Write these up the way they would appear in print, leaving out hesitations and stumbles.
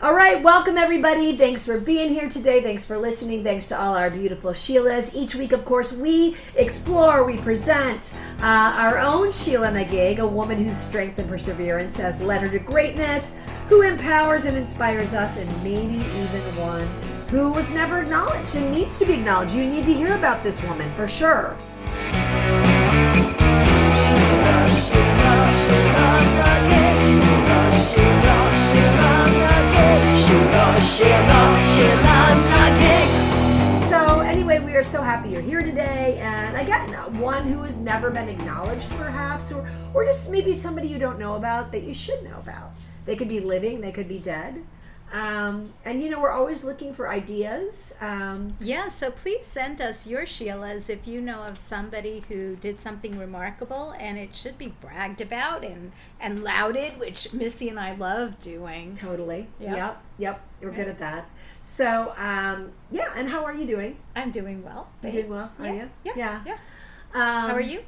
All right, welcome everybody. Thanks for being here today. Thanks for listening. Thanks to all our beautiful Sheelas. Each week, of course, we explore, we present our own Sheelanagig, a woman whose strength and perseverance has led her to greatness, who empowers and inspires us, and maybe even one who was never acknowledged and needs to be acknowledged. You need to hear about this woman for sure. So anyway, we are so happy you're here today, and again, one who has never been acknowledged perhaps, or just maybe somebody you don't know about that you should know about. They could be living, they could be dead. And we're always looking for ideas. So please send us your Sheilas if you know of somebody who did something remarkable and it should be bragged about and lauded, which Missy and I love doing. Totally. Yep. We're good at that. So, and how are you doing? I'm doing well. You're doing well? Are you? Yeah. How are you?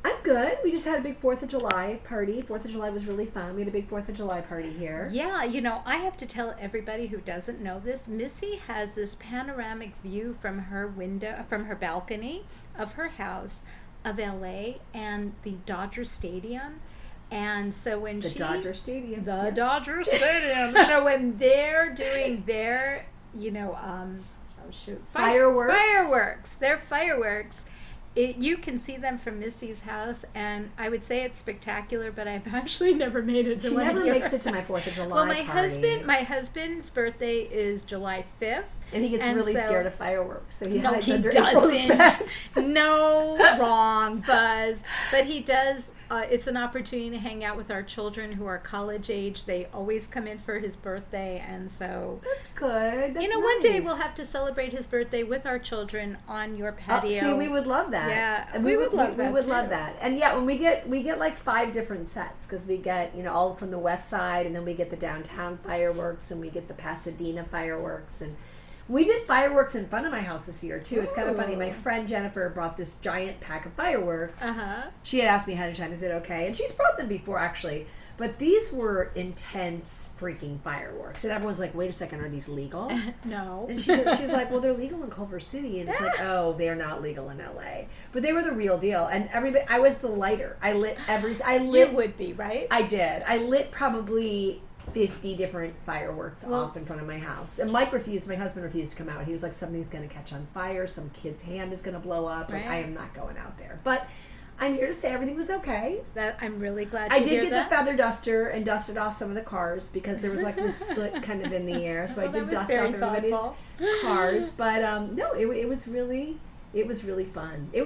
I'm good. We just had a big 4th of July party. 4th of July was really fun. We had a big 4th of July party here. Yeah, I have to tell everybody who doesn't know this, Missy has this panoramic view from her window, from her balcony of her house of LA and the Dodger Stadium. And so when Dodger Stadium. Dodger Stadium. So when they're doing their, fireworks. Their fireworks. You can see them from Missy's house, and I would say it's spectacular, but I've actually never made it to one. She never makes it to my 4th of July party. My husband's birthday is July 5th. And he gets really scared of fireworks, so he hides under doesn't. April's bed. No, wrong, Buzz. But he does. It's an opportunity to hang out with our children who are college age. They always come in for his birthday, and so that's good. That's nice. One day we'll have to celebrate his birthday with our children on your patio. See, we would love that. Yeah, we would love that. And when we get like 5 different sets, because we get all from the west side, and then we get the downtown fireworks, and we get the Pasadena fireworks, and we did fireworks in front of my house this year, too. It's kind of funny. My friend Jennifer brought this giant pack of fireworks. She had asked me ahead of time, is it okay? And she's brought them before, actually. But these were intense freaking fireworks. And everyone's like, wait a second, are these legal? No. And she's like, well, they're legal in Culver City. And it's like, oh, they're not legal in L.A. But they were the real deal. And everybody, I was the lighter. You would be, right? I did. I lit probably 50 different fireworks off in front of my house. And my husband refused to come out. He was like, something's going to catch on fire. Some kid's hand is going to blow up. Like, I am not going out there. But I'm here to say everything was okay. That I'm really glad to hear that. I did get the feather duster and dusted off some of the cars because there was like this soot kind of in the air. So I did dust off everybody's cars. But it was really... It was really fun. It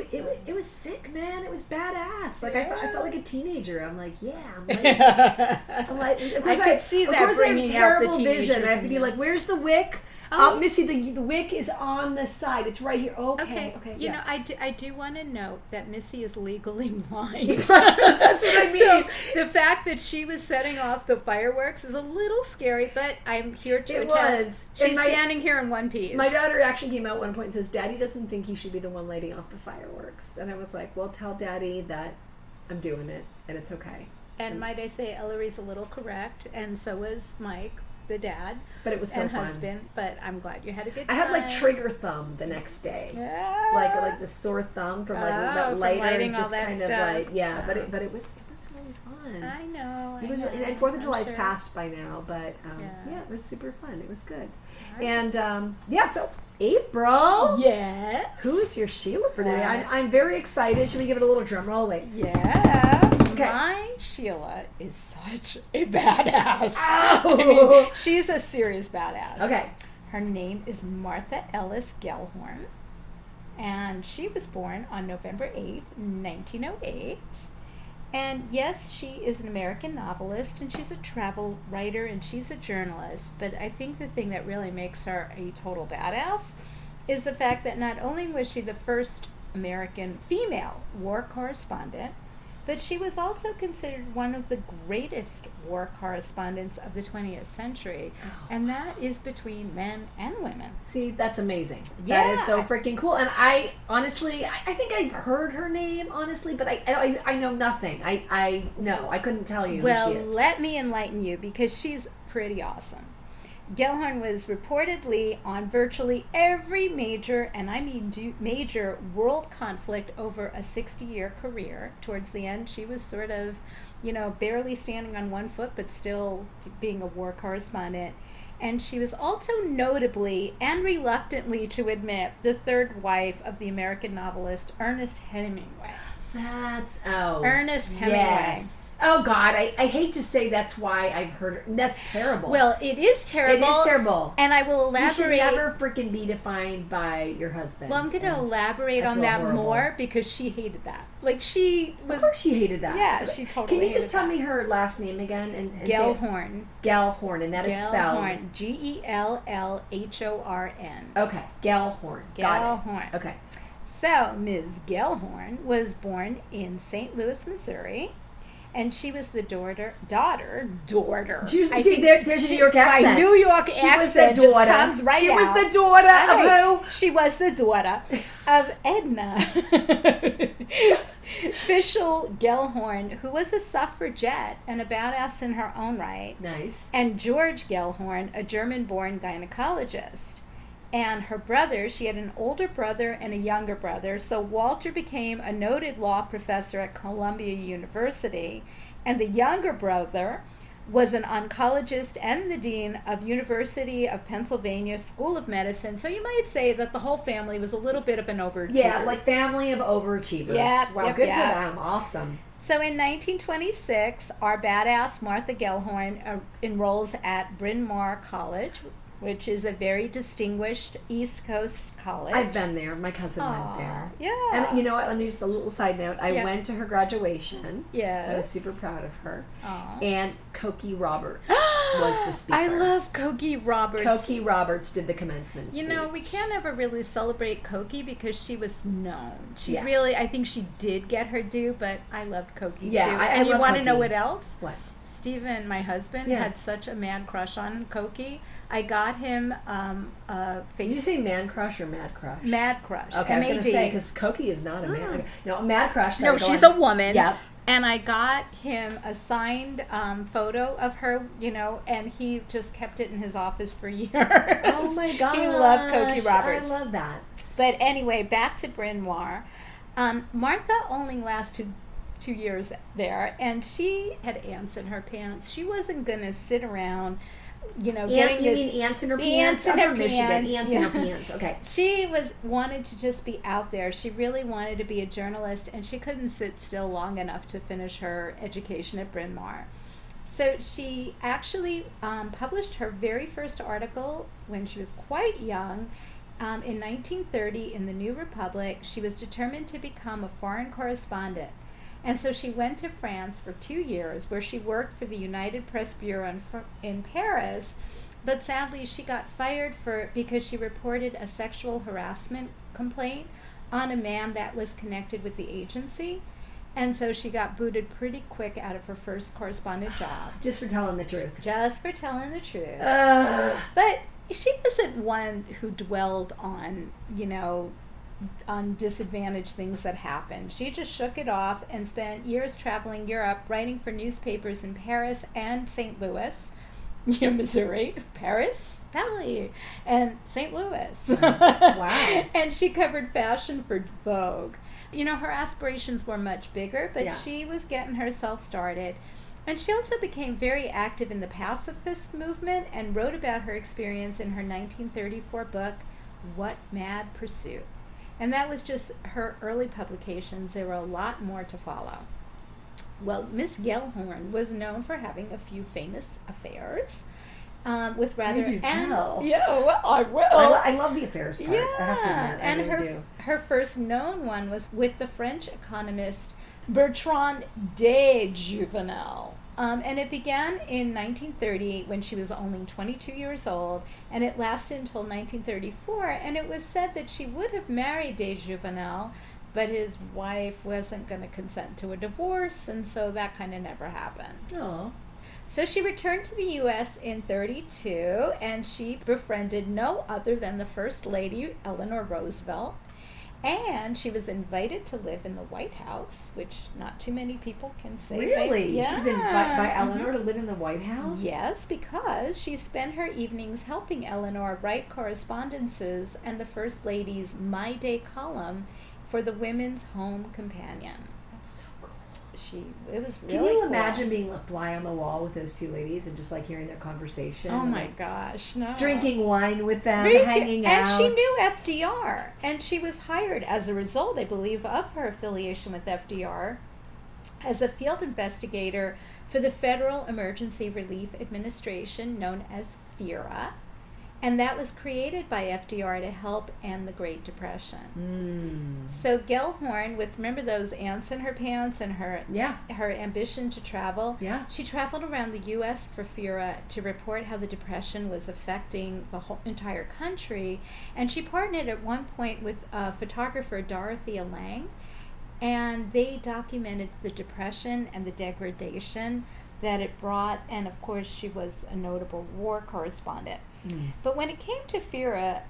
was sick, man. It was badass. Like I felt like a teenager. I'm like, I'm like, of course I could see that. Of course I have terrible vision. I have to be like, where's the wick? Missy, the wick is on the side. It's right here. Okay. I do want to note that Missy is legally blind. That's what I mean. So the fact that she was setting off the fireworks is a little scary, but I'm here to attest. She's standing here in one piece. My daughter actually came out at one point and says, Daddy doesn't think he should be the one lighting off the fireworks. And I was like, well, tell Daddy that I'm doing it and it's okay. And might I say, Ellery's a little correct, and so was Mike, the dad. But it was so fun. Husband. But I'm glad you had a good time. I had like trigger thumb the next day. Yeah. Like the sore thumb from that lighter lighting just all that kind stuff. Of like but it was really fun. I know. It was really, and 4th of July's passed by now, but it was super fun. It was good. Right. And so April. Yeah. Who is your Sheila for today? I'm very excited. Should we give it a little drum roll? Wait. Yeah. Okay. My Sheila is such a badass. Oh. She's a serious badass. Okay. Her name is Martha Gellhorn, and she was born on November 8th, 1908. And yes, she is an American novelist, and she's a travel writer, and she's a journalist. But I think the thing that really makes her a total badass is the fact that not only was she the first American female war correspondent, but she was also considered one of the greatest war correspondents of the 20th century, and that is between men and women. See, that's amazing. Yeah. That is so freaking cool. And I honestly, I think I've heard her name, honestly, but I know nothing. I couldn't tell you who she is. Well, let me enlighten you, because she's pretty awesome. Gellhorn was reportedly on virtually every major, and I mean major, world conflict over a 60-year career. Towards the end, she was sort of, barely standing on one foot, but still being a war correspondent. And she was also notably and reluctantly to admit the third wife of the American novelist Ernest Hemingway. Ernest Hemingway. Yes. Oh God, I hate to say that's why I've heard. That's terrible. Well, it is terrible. It is terrible. And I will elaborate. You should never freaking be defined by your husband. Well, I'm going to elaborate on that more because she hated that. Like she was. Of course, she hated that. Yeah, she totally. Can you just tell me her last name again? And Gellhorn. Gellhorn, and that is spelled Gellhorn. Okay, Gellhorn. Got Gellhorn. it. Okay. So, Ms. Gellhorn was born in St. Louis, Missouri, and she was the daughter. There's a New York accent. My New York accent just comes right out. She was the daughter of who? She was the daughter of Edna Fischel Gellhorn, who was a suffragette and a badass in her own right. Nice. And George Gellhorn, a German-born gynecologist. And her brother, she had an older brother and a younger brother, so Walter became a noted law professor at Columbia University, and the younger brother was an oncologist and the dean of University of Pennsylvania School of Medicine. So you might say that the whole family was a little bit of an overachiever. Yeah, like family of overachievers. Yeah, wow, good for them. Awesome. So in 1926, our badass Martha Gellhorn enrolls at Bryn Mawr College, which is a very distinguished East Coast college. I've been there. My cousin went there. Yeah. And you know what? Let me just a little side note. I went to her graduation. Yes. I was super proud of her. Aww. And Cokie Roberts was the speaker. I love Cokie Roberts. Cokie Roberts did the commencement speech. We can't ever really celebrate Cokie because she was known. She really, I think she did get her due, but I loved Cokie too. And you want to know what else? What? Stephen, my husband, had such a mad crush on Cokie. I got him a face. Did you say man crush or mad crush? Mad crush. Okay, I was going to say, because Cokie is not a man. No, mad crush. No, she's a woman. Yep. And I got him a signed photo of her, and he just kept it in his office for years. Oh my gosh. He loved Cokie Roberts. I love that. But anyway, back to Bryn Mawr. Martha only lasted 2 years there, and she had ants in her pants. She wasn't going to sit around, getting You mean ants in her pants? I'm from Michigan. Ants in her pants. Okay. She wanted to just be out there. She really wanted to be a journalist, and she couldn't sit still long enough to finish her education at Bryn Mawr. So she actually published her very first article when she was quite young. In 1930, in the New Republic, she was determined to become a foreign correspondent. And so she went to France for 2 years, where she worked for the United Press Bureau in Paris. But sadly, she got fired because she reported a sexual harassment complaint on a man that was connected with the agency. And so she got booted pretty quick out of her first correspondent job. Just for telling the truth. Just for telling the truth. But she wasn't one who dwelled on, on disadvantaged things that happened. She just shook it off and spent years traveling Europe, writing for newspapers in Paris and St. Louis, Missouri, Paris, Paris, and St. Louis. Wow. And she covered fashion for Vogue. Her aspirations were much bigger, but she was getting herself started. And she also became very active in the pacifist movement and wrote about her experience in her 1934 book, What Mad Pursuit. And that was just her early publications. There were a lot more to follow. Well, Miss Gellhorn was known for having a few famous affairs with rather... You do tell. Yeah, well, I will. I love the affairs part. Yeah. I have to admit, I really do. Her first known one was with the French economist Bertrand de Jouvenel. And it began in 1930 when she was only 22 years old, and it lasted until 1934, and it was said that she would have married de Jouvenel, but his wife wasn't going to consent to a divorce, and so that kind of never happened. Oh. So she returned to the U.S. in 1932, and she befriended no other than the First Lady, Eleanor Roosevelt. And she was invited to live in the White House, which not too many people can say. Really? Yeah. She was invited by Eleanor to live in the White House? Yes, because she spent her evenings helping Eleanor write correspondences and the First Lady's My Day column for the Women's Home Companion. That's so cool. It was really Can you cool. imagine being a fly on the wall with those two ladies and just like hearing their conversation? Oh my gosh, no. Drinking wine with them, hanging out. And she knew FDR, and she was hired as a result, I believe, of her affiliation with FDR as a field investigator for the Federal Emergency Relief Administration, known as FERA. And that was created by FDR to help end the Great Depression. So Gellhorn, remember those ants in her pants and her ambition to travel? Yeah. She traveled around the U.S. for FERA to report how the Depression was affecting the whole entire country. And she partnered at one point with photographer Dorothea Lange, and they documented the Depression and the degradation that it brought. And of course, she was a notable war correspondent. But when it came to FERA,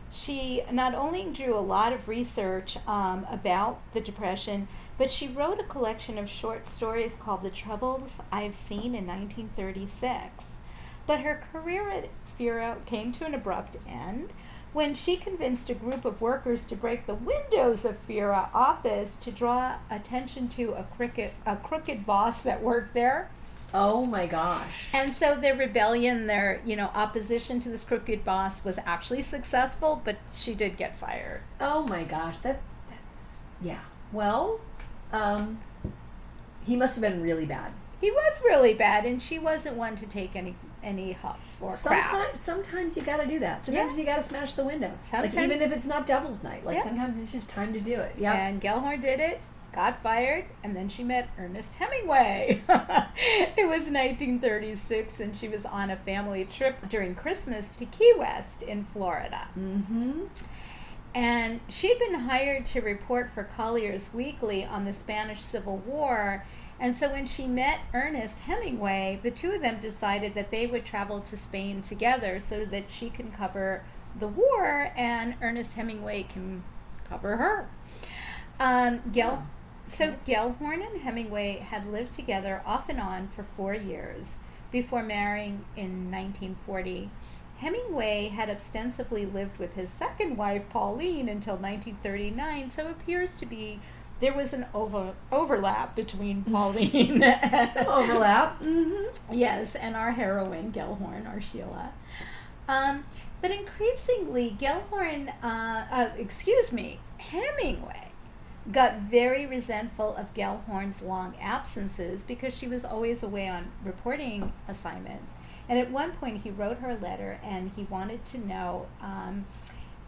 she not only drew a lot of research about the Depression, but she wrote a collection of short stories called The Troubles I've Seen in 1936. But her career at FERA came to an abrupt end when she convinced a group of workers to break the windows of FERA office to draw attention to a crooked boss that worked there. Oh my gosh. And so their rebellion, their opposition to this crooked boss was actually successful, but she did get fired. Oh my gosh. That's yeah. Well, he must have been really bad. He was really bad, and she wasn't one to take any huff or crap. Sometimes you got to do that. Sometimes you got to smash the windows. Like even if it's not Devil's Night. Like sometimes it's just time to do it. Yeah. And Gellhorn did it. Got fired, and then she met Ernest Hemingway. It was 1936, and she was on a family trip during Christmas to Key West in Florida. And she'd been hired to report for Collier's Weekly on the Spanish Civil War, and so when she met Ernest Hemingway, the two of them decided that they would travel to Spain together so that she can cover the war and Ernest Hemingway can cover her. So Gellhorn and Hemingway had lived together off and on for 4 years before marrying in 1940. Hemingway had ostensibly lived with his second wife, Pauline, until 1939, so it appears to be there was an overlap between Pauline. Some overlap. Yes, and our heroine, Gellhorn, or Sheela. But increasingly, Hemingway got very resentful of Gellhorn's long absences because she was always away on reporting assignments. And at one point he wrote her a letter and he wanted to know,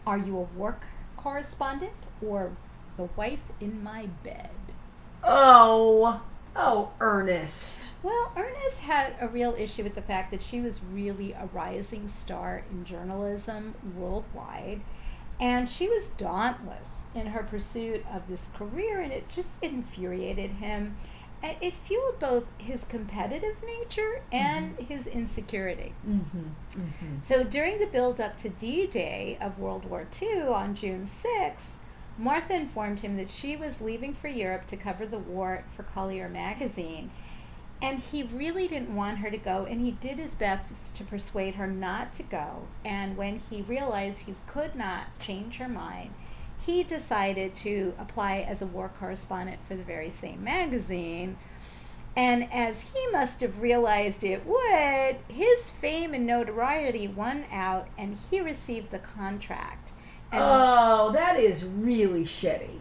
are you a war correspondent or the wife in my bed? Oh, Ernest. Well, Ernest had a real issue with the fact that she was really a rising star in journalism worldwide. And she was dauntless in her pursuit of this career, and it just infuriated him. It fueled both his competitive nature and his insecurity. So during the build-up to D-Day of World War II on June 6th, Martha informed him that she was leaving for Europe to cover the war for Collier magazine. And he really didn't want her to go, and he did his best to persuade her not to go. And when he realized he could not change her mind, he decided to apply as a war correspondent for the very same magazine. And as he must have realized it would, his fame and notoriety won out, and he received the contract. And that is really shitty.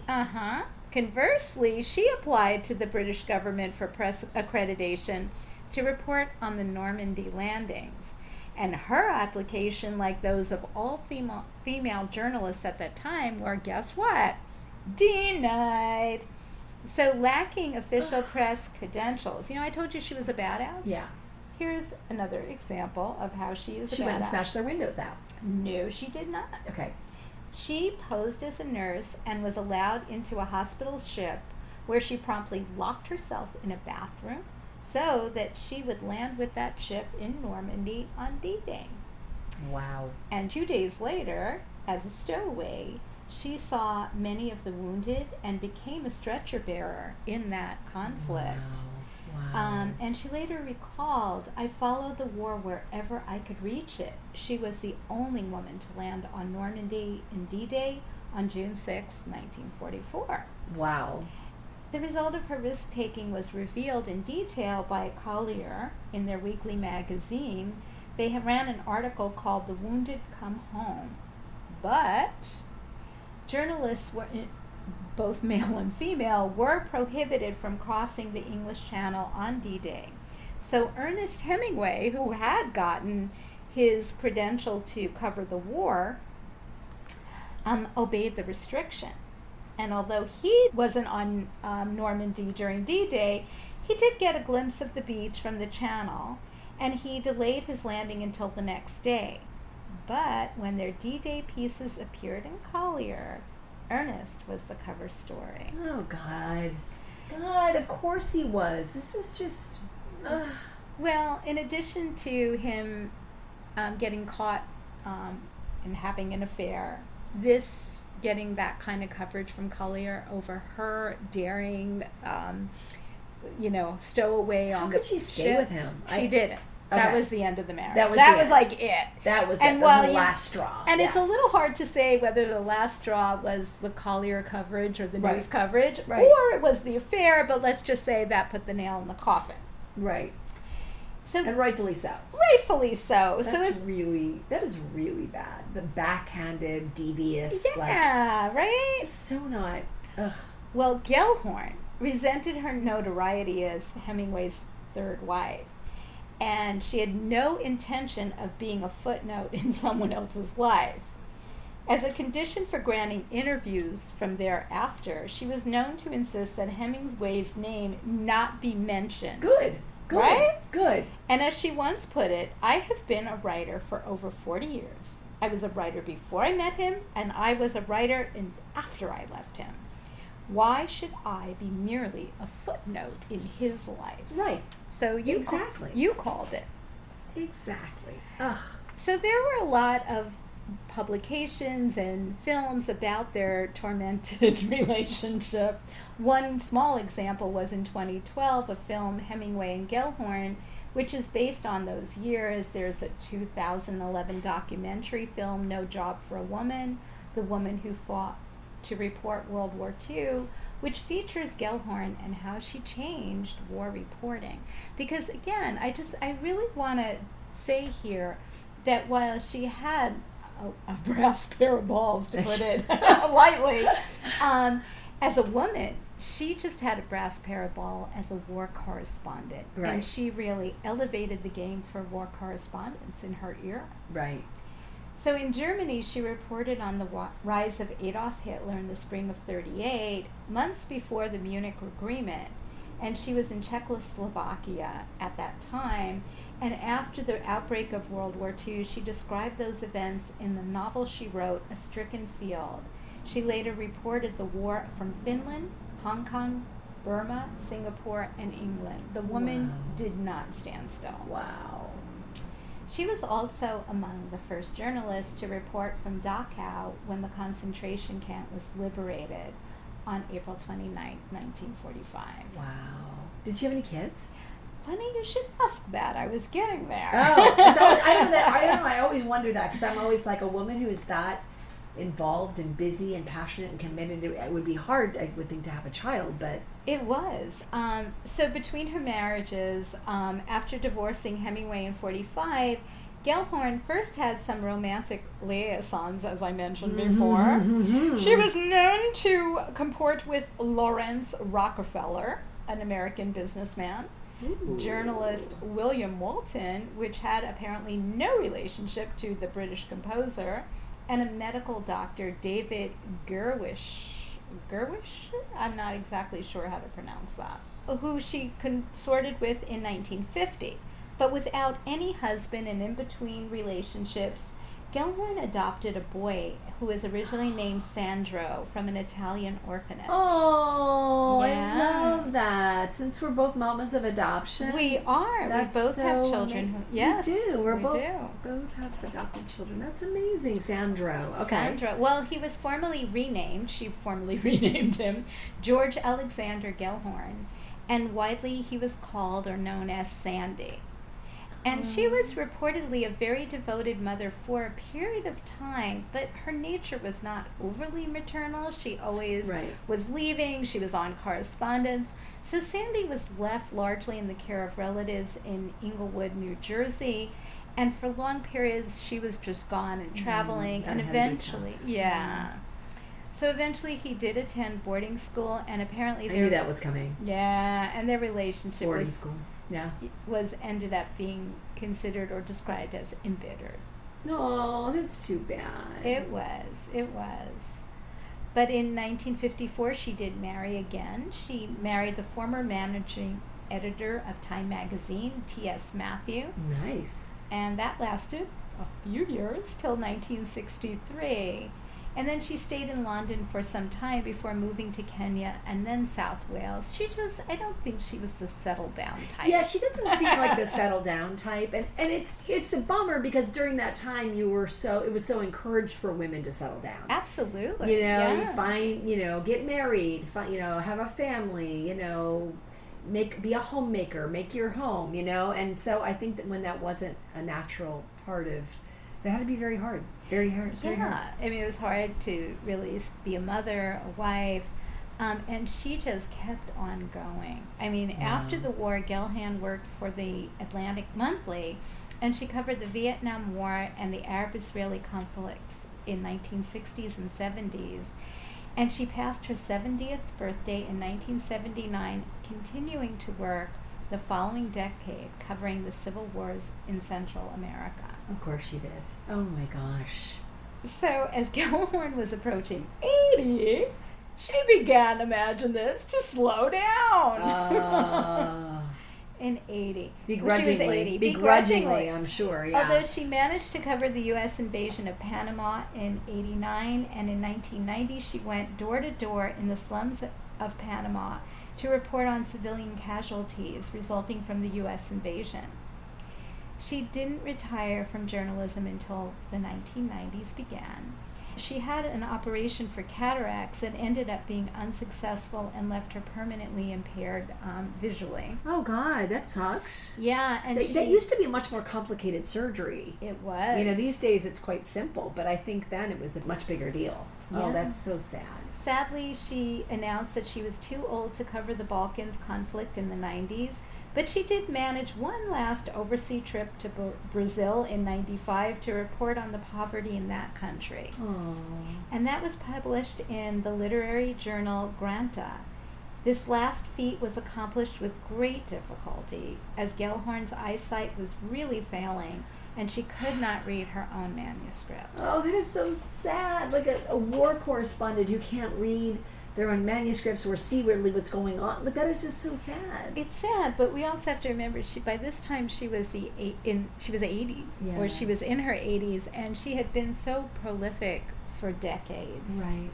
Conversely, she applied to the British government for press accreditation to report on the Normandy landings. And her application, like those of all female journalists at that time, were, guess what? Denied. So lacking official press credentials. I told you she was a badass? Yeah. Here's another example of how she is a badass. She went and smashed their windows out. No, she did not. Okay. She posed as a nurse and was allowed into a hospital ship where she promptly locked herself in a bathroom so that she would land with that ship in Normandy on D-Day. Wow. And 2 days later, as a stowaway, She saw many of the wounded and became a stretcher bearer in that conflict. Wow. And she later recalled, I followed the war wherever I could reach it. She was the only woman to land on Normandy in D-Day on June 6, 1944. Wow. The result of her risk-taking was revealed in detail by Collier in their weekly magazine. They have ran an article called The Wounded Come Home. But journalists, both male and female, were prohibited from crossing the English Channel on D-Day. So Ernest Hemingway, who had gotten his credential to cover the war, obeyed the restriction. And although he wasn't on Normandy during D-Day, he did get a glimpse of the beach from the channel, and he delayed his landing until the next day. But when their D-Day pieces appeared in Collier, Ernest was the cover story. Oh, God. God, of course he was. This is just... Well, in addition to him getting caught and having an affair, this getting that kind of coverage from Collier over her daring, stowaway on the ship. How could she stay with him? She didn't. That Okay. was the end of the marriage. That was like it. That was And it. That was while the you- last straw. And Yeah. it's a little hard to say whether the last straw was the Collier coverage or the Right. news coverage, Right. or it was the affair, but let's just say that put the nail in the coffin. Right. So And rightfully so. rightfully so. That is really bad. The backhanded, devious, yeah, right? just so not, ugh. Well, Gellhorn resented her notoriety as Hemingway's third wife, and she had no intention of being a footnote in someone else's life. As a condition for granting interviews from thereafter, she was known to insist that Hemingway's name not be mentioned. Good. Right? Good. And as she once put it, I have been a writer for over 40 years. I was a writer before I met him, and I was a writer after I left him. Why should I be merely a footnote in his life? Right. So you Exactly. you called it. Exactly. Ugh. So there were a lot of publications and films about their tormented relationship. One small example was in 2012, a film, Hemingway and Gellhorn, which is based on those years. There's a 2011 documentary film, No Job for a Woman, The Woman Who Fought to Report World War II, which features Gellhorn and how she changed war reporting. Because again, I really want to say here that while she had a brass pair of balls, to put it lightly, as a woman, she just had a brass pair of balls as a war correspondent. Right. And she really elevated the game for war correspondence in her era. Right. So in Germany, she reported on the rise of Adolf Hitler in the spring of '38, months before the Munich Agreement, and she was in Czechoslovakia at that time. And after the outbreak of World War II, she described those events in the novel she wrote, A Stricken Field. She later reported the war from Finland, Hong Kong, Burma, Singapore, and England. The woman did not stand still. Wow. She was also among the first journalists to report from Dachau when the concentration camp was liberated on April 29, 1945. Wow. Did she have any kids? Funny you should ask that. I was getting there. Oh, so I don't know. I always wonder that because I'm always like a woman who is that involved and busy and passionate and committed. It would be hard, I would think, to have a child, but It was. So between her marriages, after divorcing Hemingway in '45, Gellhorn first had some romantic liaisons, as I mentioned before. She was known to comport with Lawrence Rockefeller, an American businessman. Ooh. Journalist William Walton, which had apparently no relationship to the British composer, and a medical doctor, David Gerwish, I'm not exactly sure how to pronounce that, who she consorted with in 1950. But without any husband and in between relationships, Gellhorn adopted a boy who was originally named Sandro from an Italian orphanage. Oh, Yeah. I love that. Since we're both mamas of adoption. We are. That's We both have so children. Yes, we do. we Both have adopted children. That's amazing, Sandro. Okay. Sandro. Well, he was formally renamed. She formally renamed him George Alexander Gellhorn, and widely he was called or known as Sandy. And she was reportedly a very devoted mother for a period of time, but her nature was not overly maternal. She always was leaving. She was on correspondence. So Sandy was left largely in the care of relatives in Englewood, New Jersey. And for long periods, she was just gone and traveling. And eventually, So eventually he did attend boarding school, and apparently I knew that was coming. Yeah, and their relationship Boarding school. Yeah. was ended up being considered or described as embittered. No, that's too bad. It was. But in 1954, she did marry again. She married the former managing editor of Time magazine, T.S. Matthew. Nice. And that lasted a few years till 1963. And then she stayed in London for some time before moving to Kenya and then South Wales. I don't think she was the settle down type. Yeah, she doesn't seem like the settle down type. And it's a bummer because during that time it was so encouraged for women to settle down. Absolutely. You get married, have a family, be a homemaker, make your home, And so I think that when that wasn't a natural part of, that had to be very hard. Very hard. I mean, it was hard to really be a mother, a wife, and she just kept on going. I mean, after the war, Gellhorn worked for the Atlantic Monthly, and she covered the Vietnam War and the Arab-Israeli conflicts in 1960s and 70s. And she passed her 70th birthday in 1979, continuing to work the following decade, covering the civil wars in Central America. Of course she did. Oh my gosh. So as Gellhorn was approaching 80, she began, imagine this, to slow down. In 80. Begrudgingly, I'm sure, yeah. Although she managed to cover the U.S. invasion of Panama in 89, and in 1990 she went door to door in the slums of Panama to report on civilian casualties resulting from the U.S. invasion. She didn't retire from journalism until the 1990s began. She had an operation for cataracts that ended up being unsuccessful and left her permanently impaired visually. Oh, God, that sucks. Yeah, and that used to be a much more complicated surgery. It was. These days it's quite simple, but I think then it was a much bigger deal. Yeah. Oh, that's so sad. Sadly, she announced that she was too old to cover the Balkans conflict in the 90s, but she did manage one last overseas trip to Brazil in 95 to report on the poverty in that country. Aww. And that was published in the literary journal Granta. This last feat was accomplished with great difficulty, as Gellhorn's eyesight was really failing, and she could not read her own manuscripts. Oh, that is so sad. Like a war correspondent who can't read their own manuscripts or see really what's going on. Like, that is just so sad. It's sad, but we also have to remember by this time she was 80s, or she was in her 80s, and she had been so prolific for decades. Right.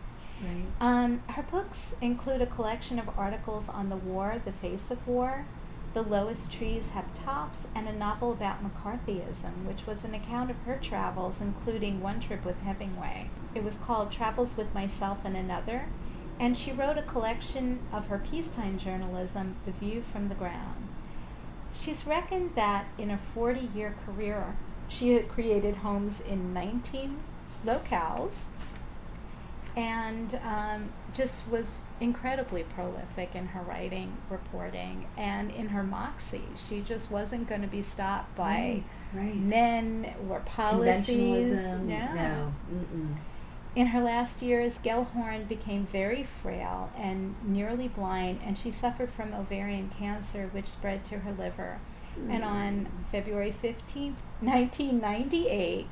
Her books include a collection of articles on the war, the face of war, The Lowest Trees Have Tops, and a novel about McCarthyism, which was an account of her travels, including one trip with Hemingway. It was called Travels with Myself and Another, and she wrote a collection of her peacetime journalism, The View from the Ground. She's reckoned that in a 40-year career, she had created homes in 19 locales, and just was incredibly prolific in her writing, reporting, and in her moxie. She just wasn't going to be stopped by men or policies. Conventionalism. No. Mm-mm. In her last years, Gellhorn became very frail and nearly blind, and she suffered from ovarian cancer, which spread to her liver. And on February 15th, 1998,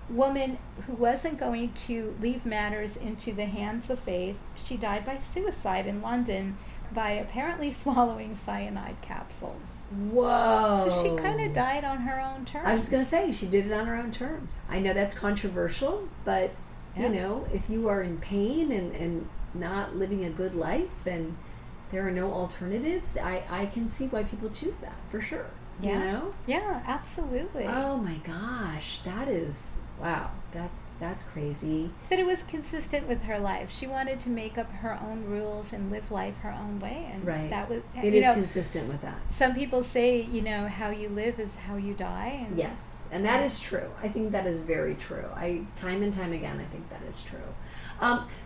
woman who wasn't going to leave matters into the hands of fate, she died by suicide in London. by apparently swallowing cyanide capsules. Whoa. So she kind of died on her own terms. I was going to say, she did it on her own terms. I know that's controversial, but, you know, if you are in pain and not living a good life and there are no alternatives, I can see why people choose that, for sure. Yeah. You know? Yeah, absolutely. Oh my gosh, that is, wow, that's crazy. But it was consistent with her life. She wanted to make up her own rules and live life her own way, and that was it is consistent with that. Some people say, you know, how you live is how you die. And yes, and that is true. I think that is very true. Time and time again, I think that is true.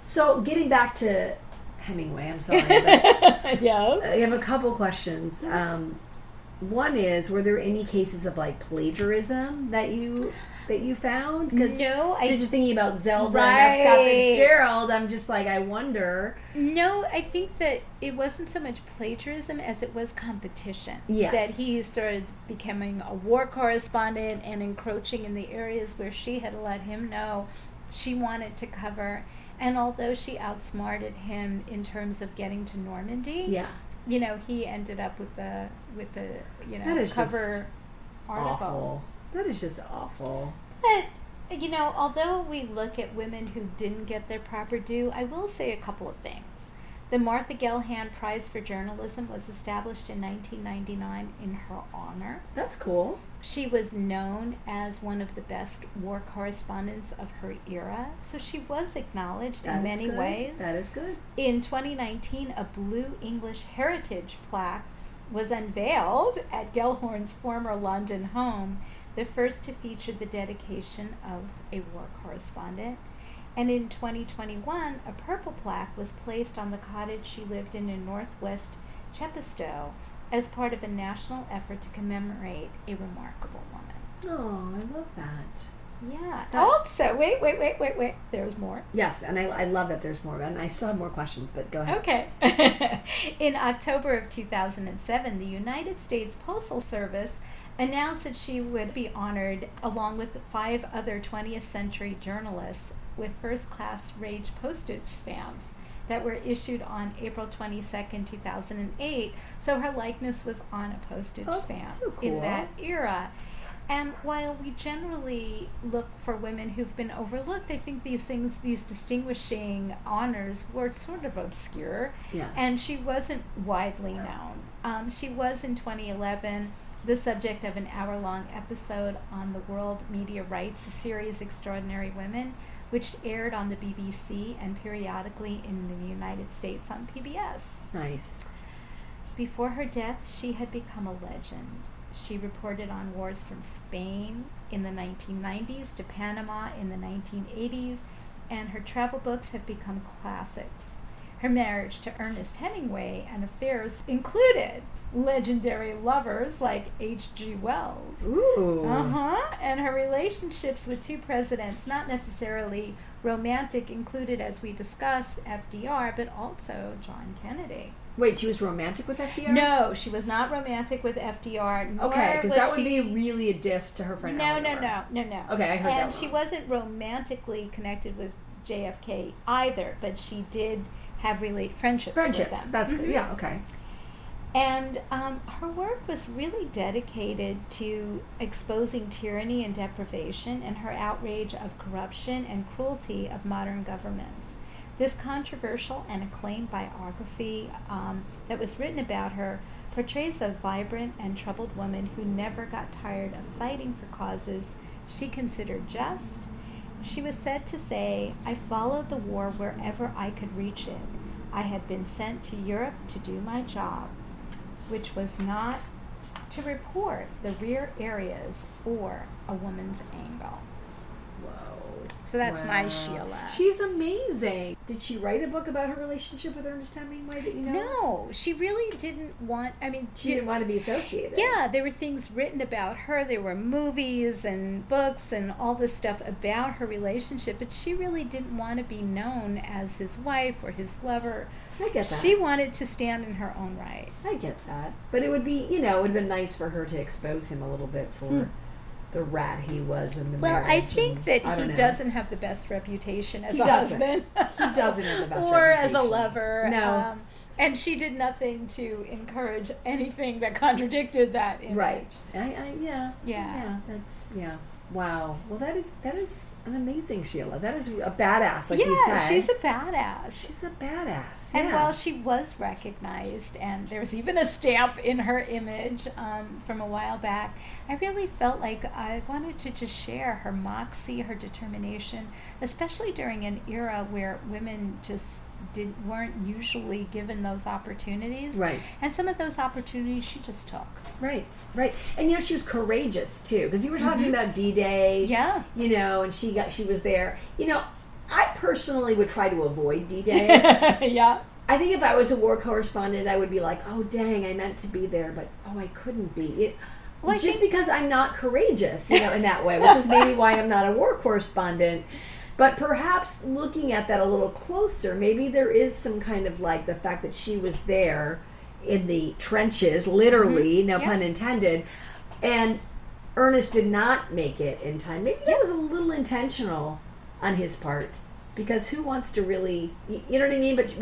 So getting back to Hemingway, I'm sorry, but yes. I have a couple questions. One is, were there any cases of like plagiarism that you found? Because just thinking about Zelda and F. Scott Fitzgerald, I'm just like, I wonder. No, I think that it wasn't so much plagiarism as it was competition. Yes. That he started becoming a war correspondent and encroaching in the areas where she had let him know she wanted to cover. And although she outsmarted him in terms of getting to Normandy, you know, he ended up with the cover article. Awful. That is just awful. But, you know, although we look at women who didn't get their proper due, I will say a couple of things. The Martha Gellhorn Prize for Journalism was established in 1999 in her honor. That's cool. She was known as one of the best war correspondents of her era, so she was acknowledged in many ways. That is good. In 2019, a blue English heritage plaque was unveiled at Gellhorn's former London home, the first to feature the dedication of a war correspondent. And in 2021, a purple plaque was placed on the cottage she lived in northwest Chepstow as part of a national effort to commemorate a remarkable woman. Oh, I love that. Yeah. Also, wait. There's more. Yes, and I love that there's more. And I still have more questions, but go ahead. Okay. In October of 2007, the United States Postal Service announced that she would be honored along with 5 other 20th century journalists with first-class rate postage stamps that were issued on April 22nd, 2008. So her likeness was on a postage stamp so cool. in that era. And while we generally look for women who've been overlooked, I think these distinguishing honors were sort of obscure. Yeah. And she wasn't widely known. She was in 2011 the subject of an hour-long episode on the World Media Rights series Extraordinary Women, which aired on the BBC and periodically in the United States on PBS. Nice. Before her death, she had become a legend. She reported on wars from Spain in the 1990s to Panama in the 1980s, and her travel books have become classics. Her marriage to Ernest Hemingway and affairs included legendary lovers like H.G. Wells. Ooh. And her relationships with 2 presidents, not necessarily romantic, included, as we discussed, FDR, but also John Kennedy. Wait, she was romantic with FDR? No, she was not romantic with FDR. Okay, because that would be really a diss to her friend. No. Okay, I heard that. And she wasn't romantically connected with JFK either, but she did have friendships with them. That's good. Yeah, okay. And her work was really dedicated to exposing tyranny and deprivation and her outrage of corruption and cruelty of modern governments. This controversial and acclaimed biography that was written about her portrays a vibrant and troubled woman who never got tired of fighting for causes she considered just. She was said to say, "I followed the war wherever I could reach it. I had been sent to Europe to do my job, which was not to report the rear areas or a woman's angle." Whoa. So that's my Sheela. She's amazing. Did she write a book about her relationship with Ernest Hemingway that you know? No, she really didn't want, she didn't want to be associated. Yeah, there were things written about her. There were movies and books and all this stuff about her relationship, but she really didn't want to be known as his wife or his lover. I get that. She wanted to stand in her own right. I get that. But it would be, it would have been nice for her to expose him a little bit for the rat he was in the Well, marriage. I think that I he don't know. doesn't have the best reputation as He a doesn't. husband. He doesn't have the best or reputation. as a lover. No. And she did nothing to encourage anything that contradicted that image. Right. Yeah. That's Wow. Well, that is an amazing Sheela. That is a badass, like you Yeah, said. she's a badass. She's a badass. And yeah. while she was recognized, and there was even a stamp in her image from a while back, I really felt like I wanted to just share her moxie, her determination, especially during an era where women just weren't usually given those opportunities. Right. And some of those opportunities she just took. Right. And she was courageous too, because you were talking about D-Day. Yeah. And she was there. I personally would try to avoid D-Day. Yeah. I think if I was a war correspondent, I would be like, oh dang, I meant to be there, but I couldn't be. Just because I'm not courageous, in that way, which is maybe why I'm not a war correspondent. But perhaps looking at that a little closer, maybe there is some kind of like the fact that she was there in the trenches, literally, no pun intended, and Ernest did not make it in time. Maybe that was a little intentional on his part, because who wants to really, you know what I mean? But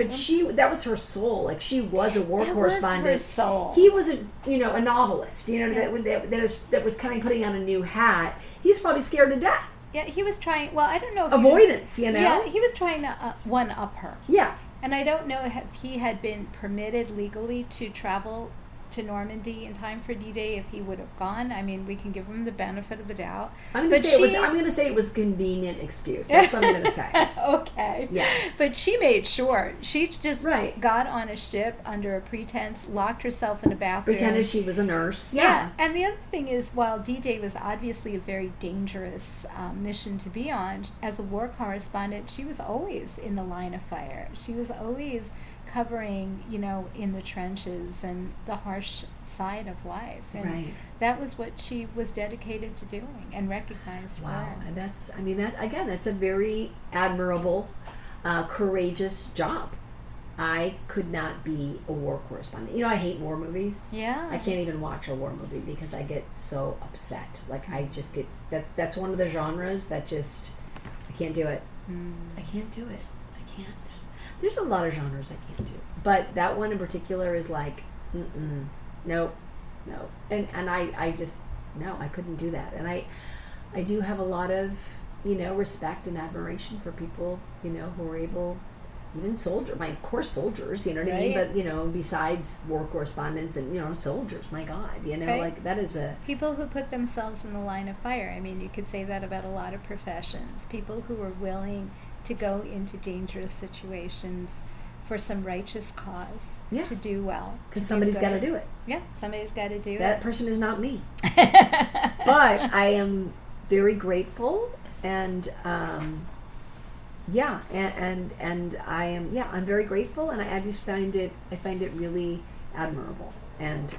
that was her soul. Like, she was a war correspondent. Was her soul. He was a novelist. That was kind of putting on a new hat. He's probably scared to death. Yeah, he was trying. Well, I don't know. Avoidance, Yeah, he was trying to one up her. Yeah. And I don't know if he had been permitted legally to travel to Normandy in time for D-Day if he would have gone. I mean, we can give him the benefit of the doubt. I'm going to say it was a convenient excuse. That's what I'm going to say. Okay. Yeah. But she made sure. She just Right. got on a ship under a pretense, locked herself in a bathroom. Pretended she was a nurse. Yeah. And the other thing is, while D-Day was obviously a very dangerous mission to be on, as a war correspondent, she was always in the line of fire. She was always covering, in the trenches and the harsh side of life. And Right. that was what she was dedicated to doing and recognized for. Wow. And that's a very admirable, courageous job. I could not be a war correspondent. I hate war movies. Yeah. I can't even watch a war movie because I get so upset. Like, I just get, that's one of the genres that just, I can't do it. I can't do it. I can't. There's a lot of genres I can't do, but that one in particular is like, no, and I just, no, I couldn't do that. And I do have a lot of respect and admiration for people who are able, even soldiers, of course soldiers, you know what I mean, but besides war correspondents and soldiers, my God, Right. like that is a People who put themselves in the line of fire. I mean, you could say that about a lot of professions. People who are willing to go into dangerous situations for some righteous cause, Yeah. to do well. because somebody's got to do it. Yeah, somebody's got to do That it. person is not me. But I am very grateful, and and I am I'm very grateful, and I just find it really admirable. And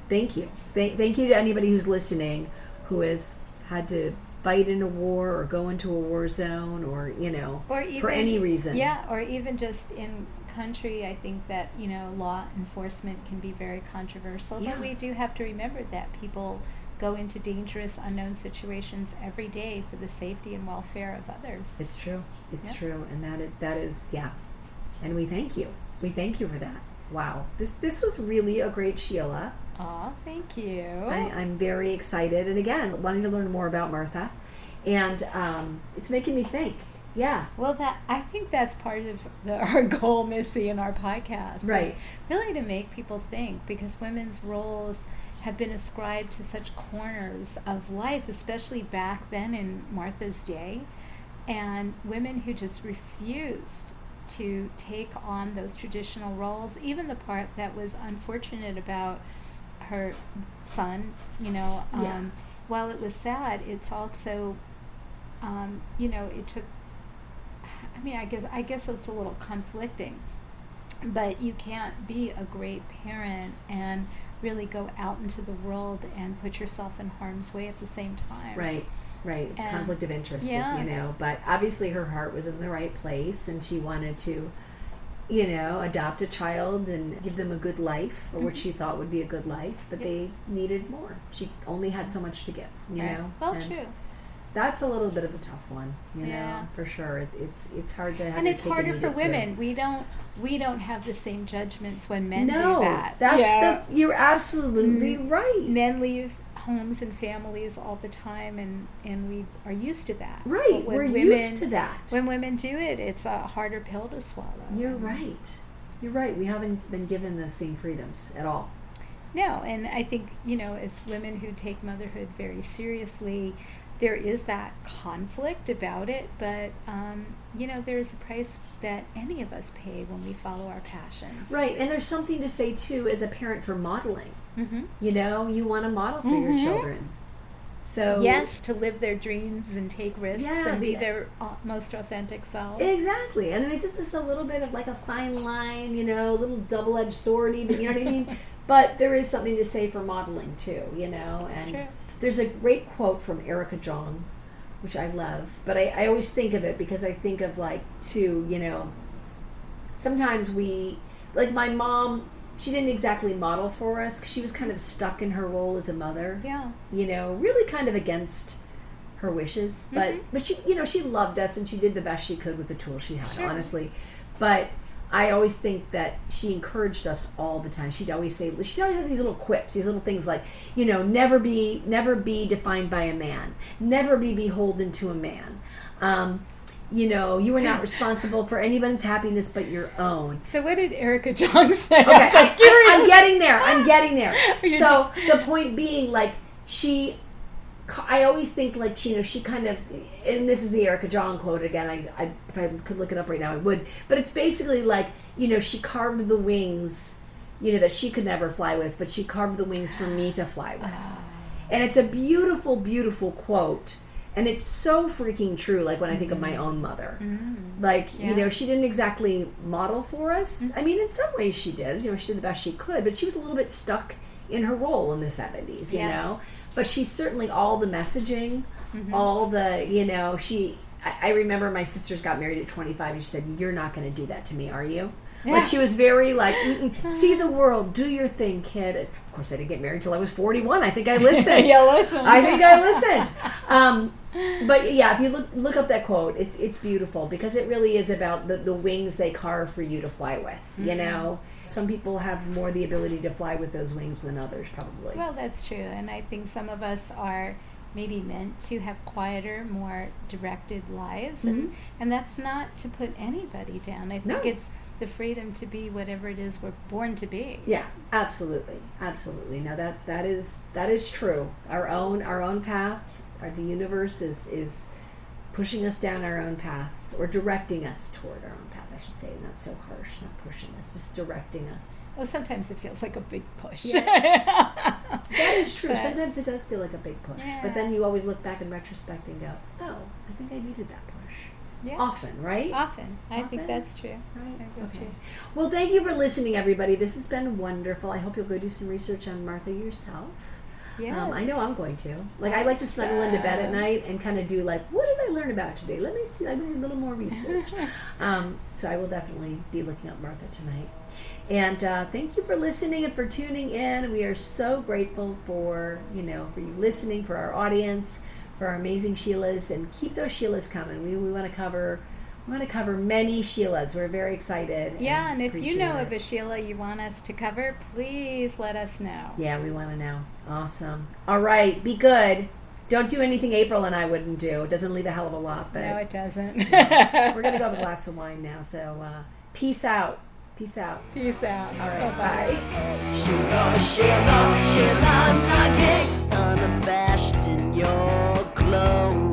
thank you to anybody who's listening who has had to fight in a war or go into a war zone or even, for any reason. Yeah, or even just in country. I think that law enforcement can be very controversial, Yeah. but we do have to remember that people go into dangerous, unknown situations every day for the safety and welfare of others. It's true. It's Yeah. true, and that is and we thank you. We thank you for that. Wow, this was really a great Sheela. Aw, thank you. I'm very excited, and again, wanting to learn more about Martha, and it's making me think. Yeah. Well, I think that's part of our goal, Missy, in our podcast. Right. Is really to make people think, because women's roles have been ascribed to such corners of life, especially back then in Martha's day, and women who just refused to take on those traditional roles, even the part that was unfortunate about her son, while it was sad, it's also, it took, I guess it's a little conflicting, but you can't be a great parent and really go out into the world and put yourself in harm's way at the same time. Right. It's conflict of interest, yeah. as you know. But obviously her heart was in the right place, and she wanted to adopt a child and give them a good life, or what she thought would be a good life, but they needed more. She only had so much to give, you know. Well, and true. That's a little bit of a tough one, you know, for sure. It's hard to have. And it's harder for women. We don't have the same judgments when men do that. You're absolutely right. Men leave homes and families all the time, and we are used to that. Right, we're used to that. When women do it, it's a harder pill to swallow. You're right. We haven't been given those same freedoms at all. No, and I think, as women who take motherhood very seriously, there is that conflict about it, but there is a price that any of us pay when we follow our passions. Right, and there's something to say too as a parent for modeling. Mm-hmm. You want to model for your children. So yes, to live their dreams and take risks and be their most authentic selves. Exactly, and I mean, this is a little bit of like a fine line, a little double-edged sword, even, you know what I mean? But there is something to say for modeling too, and That's true. There's a great quote from Erica Jong, which I love, but I always think of it because I think of sometimes like my mom, she didn't exactly model for us because she was kind of stuck in her role as a mother. Yeah. Really kind of against her wishes, but she, she loved us and she did the best she could with the tools she had, honestly. But I always think that she encouraged us all the time. She'd always have these little quips, these little things like, never be defined by a man, never be beholden to a man. You are not responsible for anyone's happiness but your own. So what did Erica Jong say? Okay, I'm just curious. I'm getting there. So the point being, like, I always think, like, she kind of, and this is the Erica Jong quote again, I if I could look it up right now I would, but it's basically like, she carved the wings, that she could never fly with, but she carved the wings for me to fly with. And it's a beautiful, beautiful quote, and it's so freaking true, like when I think of my own mother. Like, she didn't exactly model for us. I mean, in some ways she did, she did the best she could, but she was a little bit stuck in her role in the 70s, you know? But she certainly, all the messaging, all the, I remember my sisters got married at 25 and she said, "You're not going to do that to me, are you?" Yeah. Like, she was very like, see the world, do your thing, kid. And of course, I didn't get married until I was 41. I think I listened. I think I listened. But yeah, if you look up that quote, it's beautiful because it really is about the wings they carve for you to fly with, Some people have more the ability to fly with those wings than others, probably. Well, that's true. And I think some of us are maybe meant to have quieter, more directed lives. And that's not to put anybody down. I think it's the freedom to be whatever it is we're born to be. Yeah, absolutely. No, that is true. Our own path, the universe is pushing us down our own path, or directing us toward our own path, I should say, and that's so harsh, not pushing us, just directing us. Oh, sometimes it feels like a big push. Yeah. That is true. Sometimes it does feel like a big push, but then you always look back in retrospect and go, oh, I think I needed that push. Yeah. Often, right? Often. I think that's true. Right. That's true. Well, thank you for listening, everybody. This has been wonderful. I hope you'll go do some research on Martha yourself. Yes. I know I'm going to. Like, I like to snuggle into bed at night and kind of do, like, what did I learn about today? Let me see. I do a little more research. So I will definitely be looking up Martha tonight. And thank you for listening and for tuning in. We are so grateful for you listening, for our audience, for our amazing Sheelas, and keep those Sheelas coming. We want to cover many Sheelas. We're very excited. Yeah, and if you know of a Sheila you want us to cover, please let us know. Yeah, we want to know. Awesome. All right, be good. Don't do anything April and I wouldn't do. It doesn't leave a hell of a lot, but no, it doesn't. We're gonna go have a glass of wine now. So peace out. Peace out. Peace out. All right. Bye. Sheelanagig, unabashed in your glow.